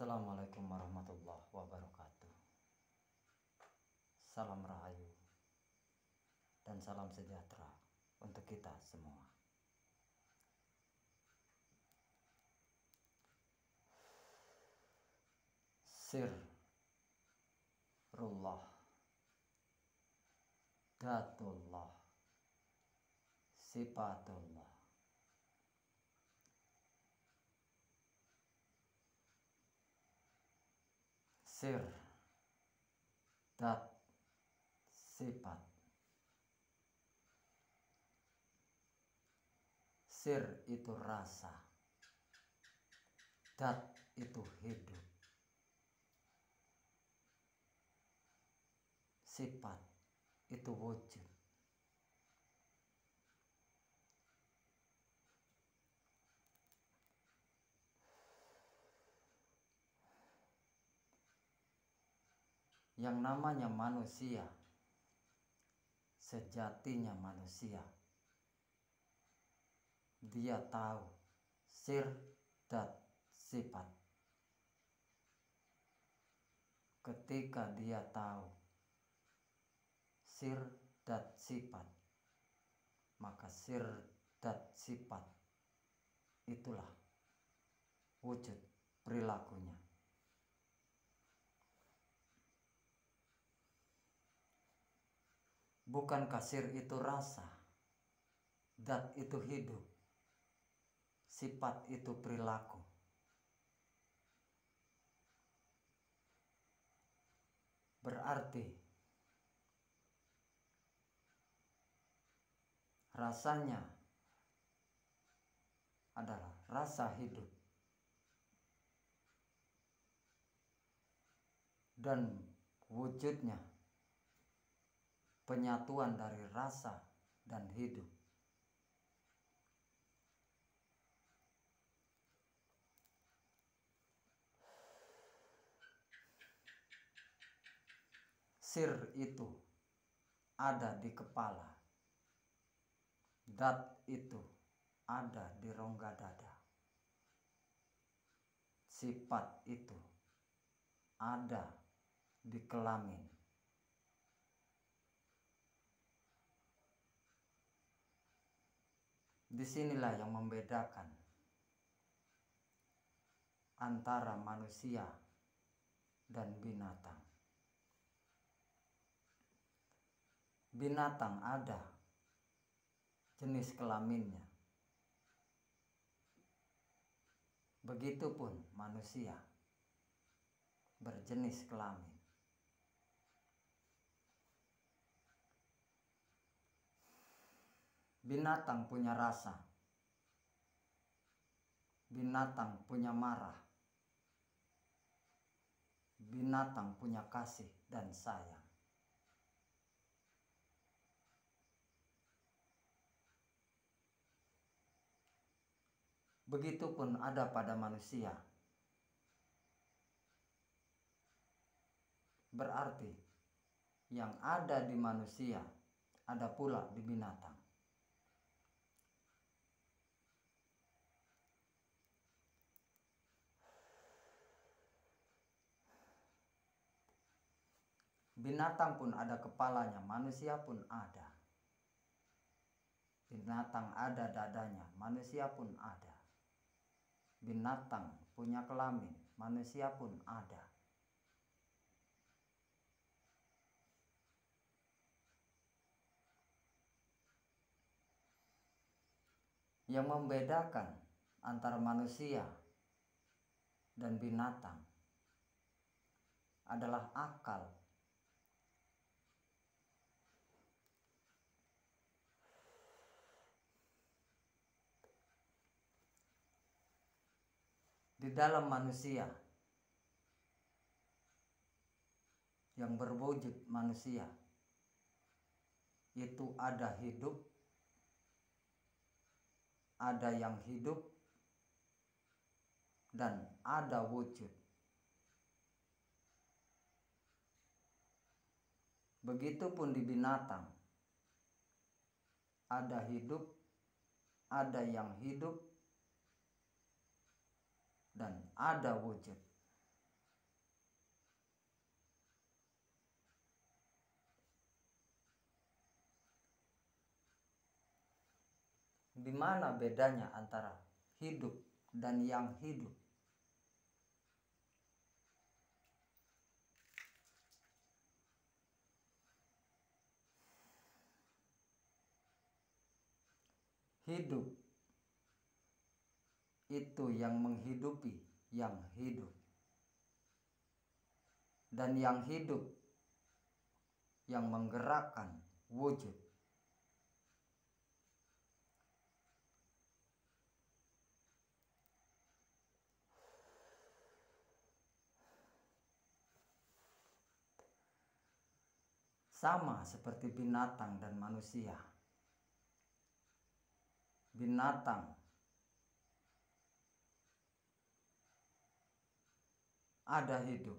Assalamualaikum warahmatullahi wabarakatuh. Salam rahayu dan salam sejahtera untuk kita semua. Sirrullah, Datullah, Sifatullah. Sir, dat, sifat. Sir itu rasa, dat itu hidup, sifat itu wujud. Yang namanya manusia, sejatinya manusia, dia tahu sir, dat, sifat. Ketika dia tahu sir, dat, sifat, maka sir, dat, sifat itulah wujud perilakunya. Bukankah sir itu rasa, dat itu hidup, sifat itu perilaku. Berarti rasanya adalah rasa hidup dan wujudnya penyatuan dari rasa dan hidup. Sir itu ada di kepala, dat itu ada di rongga dada, sifat itu ada di kelamin. Disinilah yang membedakan antara manusia dan binatang. Binatang ada jenis kelaminnya, begitupun manusia berjenis kelamin. Binatang punya rasa, binatang punya marah, binatang punya kasih dan sayang. Begitupun ada pada manusia. Berarti yang ada di manusia ada pula di binatang. Binatang pun ada kepalanya, manusia pun ada. Binatang ada dadanya, manusia pun ada. Binatang punya kelamin, manusia pun ada. Yang membedakan antara manusia dan binatang adalah akal. Di dalam manusia yang berwujud manusia itu ada hidup, ada yang hidup, dan ada wujud. Begitupun di binatang, ada hidup, ada yang hidup, dan ada wujud. Gimana bedanya antara hidup dan yang hidup? Hidup itu yang menghidupi yang hidup, dan yang hidup yang menggerakkan wujud. Sama seperti binatang dan manusia. Binatang ada hidup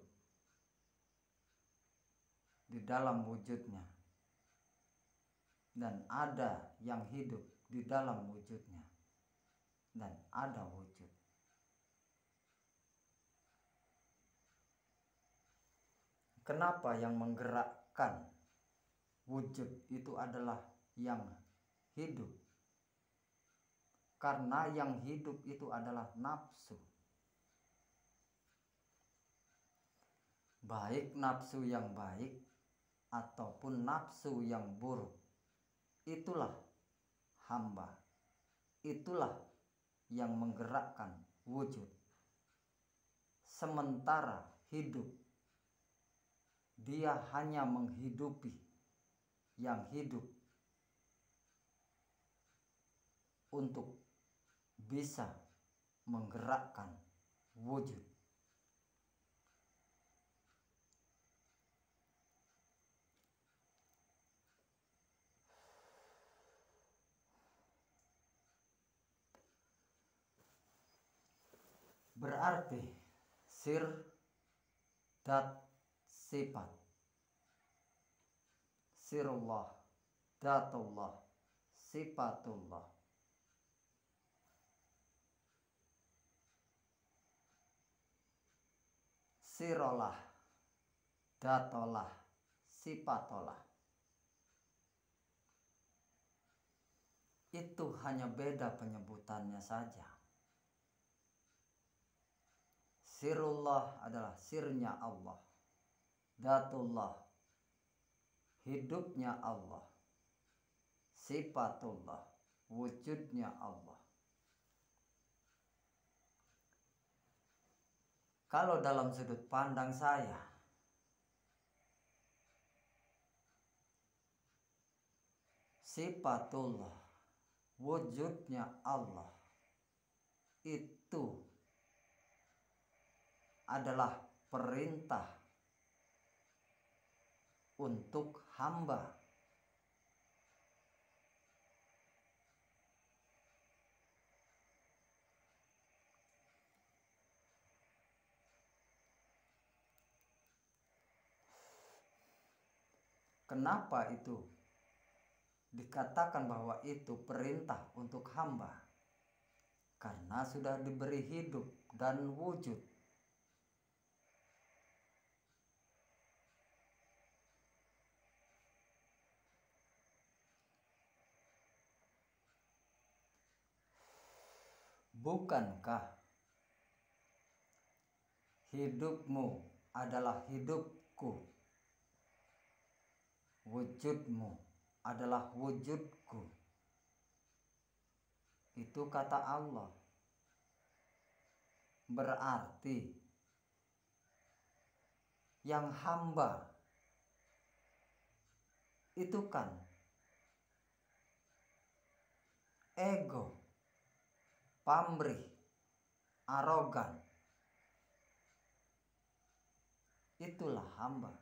di dalam wujudnya, dan ada yang hidup di dalam wujudnya, dan ada wujud. Kenapa yang menggerakkan wujud itu adalah yang hidup? Karena yang hidup itu adalah nafsu. Baik nafsu yang baik ataupun nafsu yang buruk, itulah hamba. Itulah yang menggerakkan wujud. Sementara hidup, dia hanya menghidupi yang hidup untuk bisa menggerakkan wujud. Berarti sir, dat, sifat. Sirullah, datullah, sifatullah. Sirolah, datolah, sifatolah. Itu hanya beda penyebutannya saja. Sirullah adalah sirnya Allah. Datullah, hidupnya Allah. Sifatullah, wujudnya Allah. Kalau dalam sudut pandang saya, sifatullah, wujudnya Allah, itu adalah perintah untuk hamba. Kenapa itu dikatakan bahwa itu perintah untuk hamba? Karena sudah diberi hidup dan wujud. Bukankah hidupmu adalah hidupku, wujudmu adalah wujudku? Itu kata Allah. Berarti yang hamba itu kan ego, pamrih, arogan. Itulah hamba.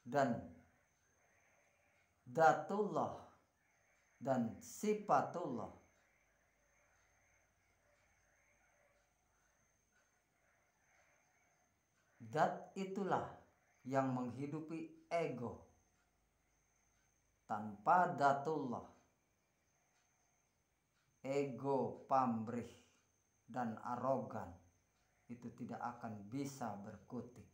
Dan datullah dan sifatullah, dat itulah yang menghidupi ego. Tanpa datullah, ego, pamrih, dan arogan itu tidak akan bisa berkutik.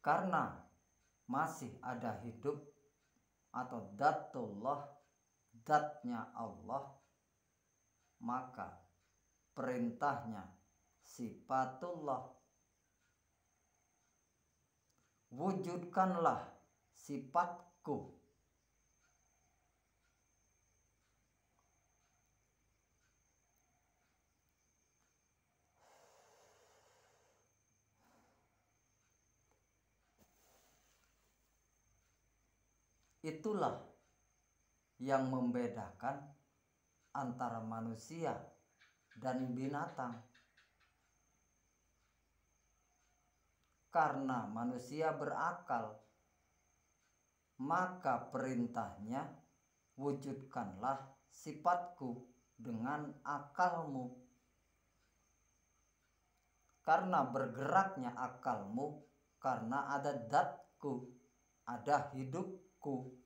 Karena masih ada hidup atau dzatullah, zatnya Allah, maka perintahnya sifatullah. Wujudkanlah sifatku. Itulah yang membedakan antara manusia dan binatang. Karena manusia berakal, maka perintahnya wujudkanlah sifatku dengan akalmu. Karena bergeraknya akalmu, karena ada zatku, ada hidupku.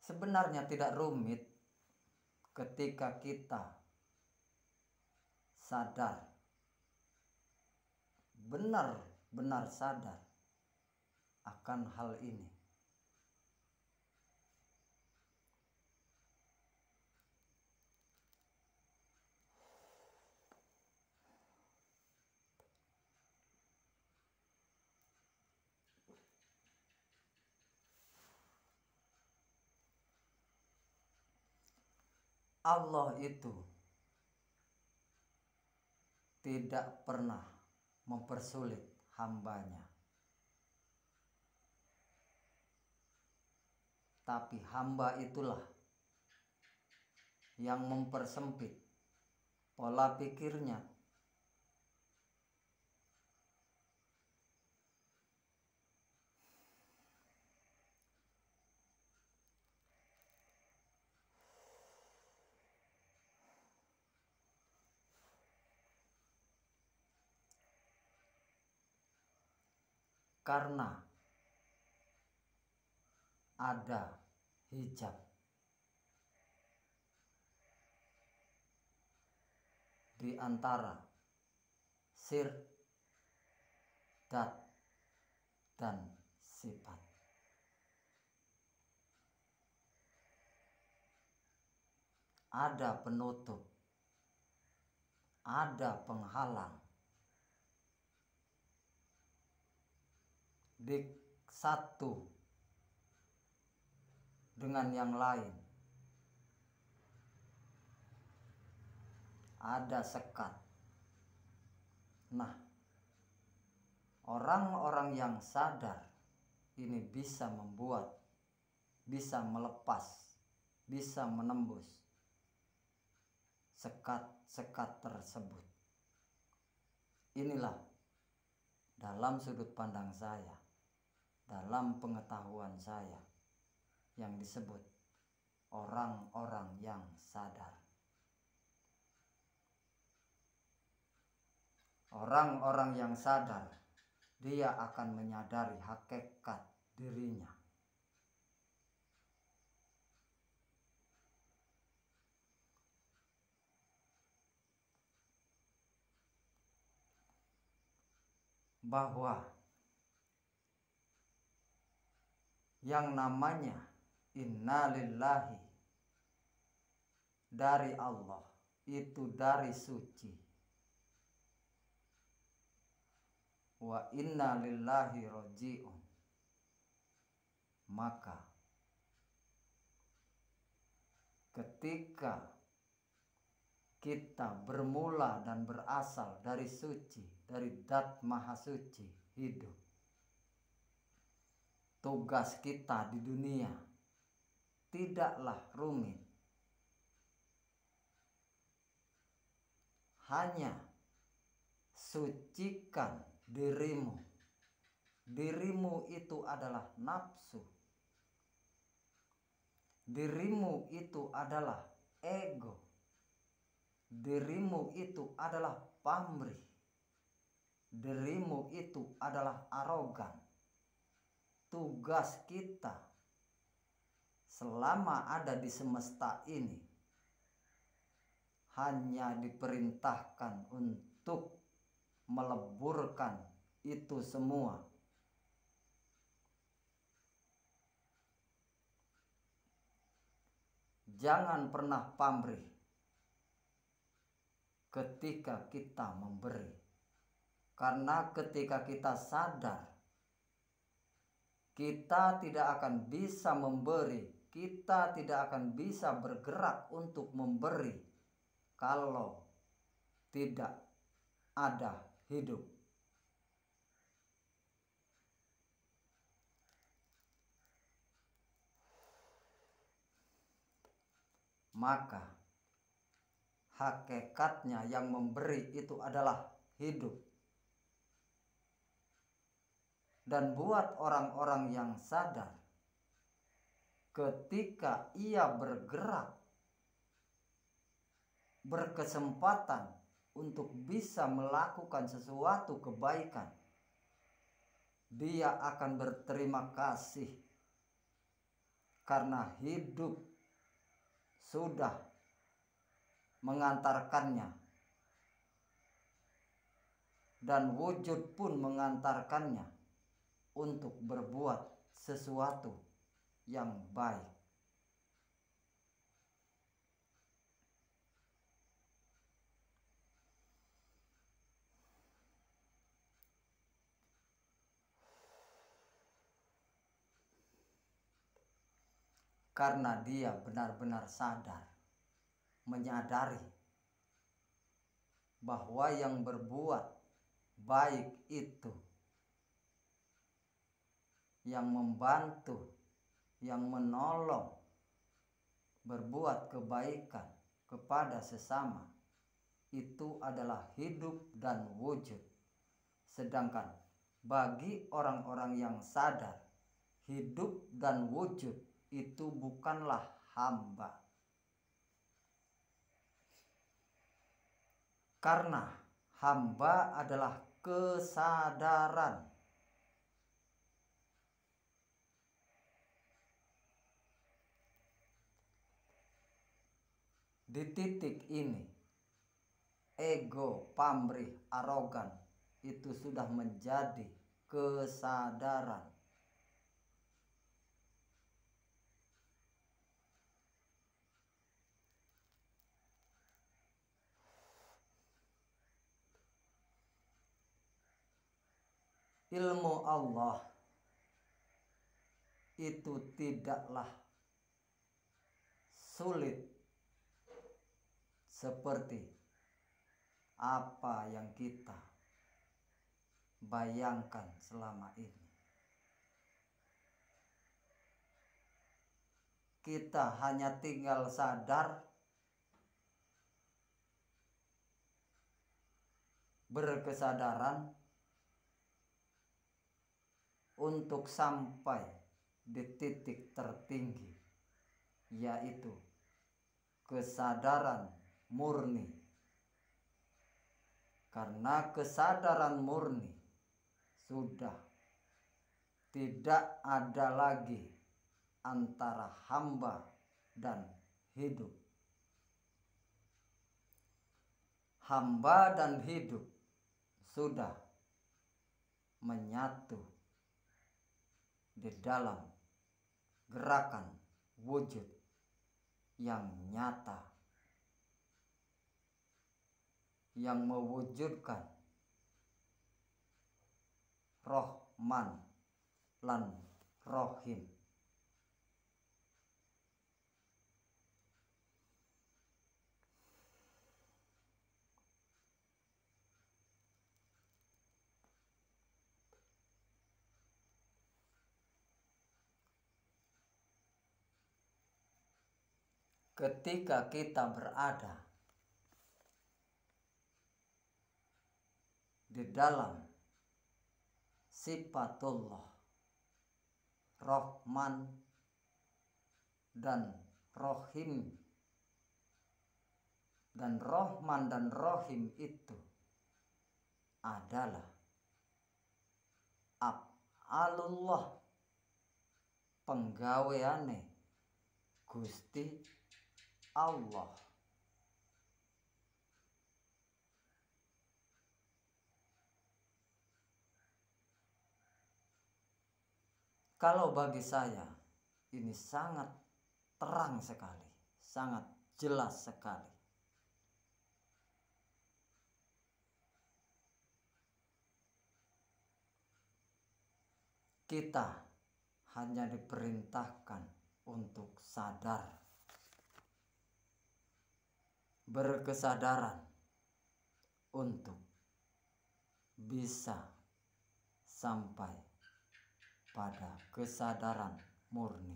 Sebenarnya tidak rumit ketika kita sadar, benar-benar sadar akan hal ini. Allah itu tidak pernah mempersulit hambanya, tapi hamba itulah yang mempersempit pola pikirnya. Karena ada hijab di antara sir, dat, dan sifat. Ada penutup, ada penghalang. Di satu dengan yang lain ada sekat. Nah, orang-orang yang sadar ini bisa membuat, bisa melepas, bisa menembus sekat-sekat tersebut. Inilah dalam sudut pandang saya, dalam pengetahuan saya, yang disebut orang-orang yang sadar. Orang-orang yang sadar, dia akan menyadari hakikat dirinya. Bahwa yang namanya innalillahi dari Allah itu dari suci, wa inna lillahi roji'un, maka ketika kita bermula dan berasal dari suci, dari zat maha suci hidup, tugas kita di dunia tidaklah rumit. Hanya sucikan dirimu. Dirimu itu adalah nafsu. Dirimu itu adalah ego. Dirimu itu adalah pamrih. Dirimu itu adalah arogan. tugas kita selama ada di semesta ini hanya diperintahkan untuk meleburkan itu semua. Jangan pernah pamrih ketika kita memberi, karena ketika kita sadar kita tidak akan bisa memberi, kita tidak akan bisa bergerak untuk memberi kalau tidak ada hidup. Maka hakikatnya yang memberi itu adalah hidup. Dan buat orang-orang yang sadar, ketika ia bergerak, berkesempatan untuk bisa melakukan sesuatu kebaikan, dia akan berterima kasih karena hidup sudah mengantarkannya dan wujud pun mengantarkannya untuk berbuat sesuatu yang baik. Karena dia benar-benar sadar, menyadari bahwa yang berbuat baik itu, yang membantu, yang menolong, berbuat kebaikan kepada sesama, itu adalah hidup dan wujud. Sedangkan bagi orang-orang yang sadar, hidup dan wujud itu bukanlah hamba. Karena hamba adalah kesadaran. Di titik ini, ego, pamrih, arogan itu sudah menjadi kesadaran. Ilmu Allah itu tidaklah sulit seperti apa yang kita bayangkan selama ini. Kita hanya tinggal sadar, berkesadaran untuk sampai di titik tertinggi, yaitu kesadaran murni. Karena kesadaran murni sudah tidak ada lagi antara hamba dan hidup. Hamba dan hidup sudah menyatu di dalam gerakan wujud yang nyata, yang mewujudkan Rahman lan Rahim. Ketika kita berada di dalam sifatullah Rahman dan Rahim, dan Rahman dan Rahim itu adalah af'alullah, penggaweane Gusti Allah. Kalau bagi saya ini sangat terang sekali, sangat jelas sekali. Kita hanya diperintahkan untuk sadar, berkesadaran untuk bisa sampai pada kesadaran murni.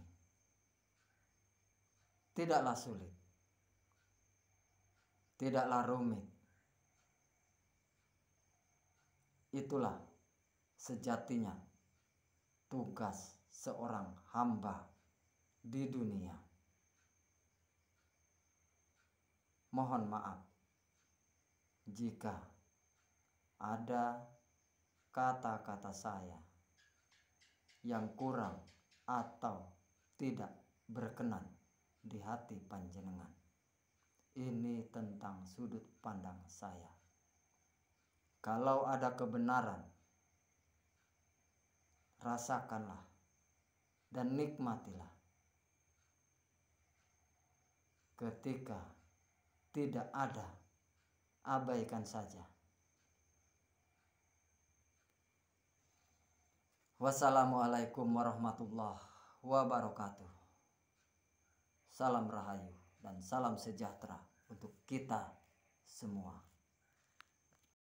Tidaklah sulit, tidaklah rumit. Itulah sejatinya tugas seorang hamba di dunia. Mohon maaf jika ada kata-kata saya yang kurang atau tidak berkenan di hati panjenengan. Ini tentang sudut pandang saya. Kalau ada kebenaran, rasakanlah dan nikmatilah. Ketika tidak ada, abaikan saja. Wassalamualaikum warahmatullahi wabarakatuh. Salam rahayu dan salam sejahtera untuk kita semua.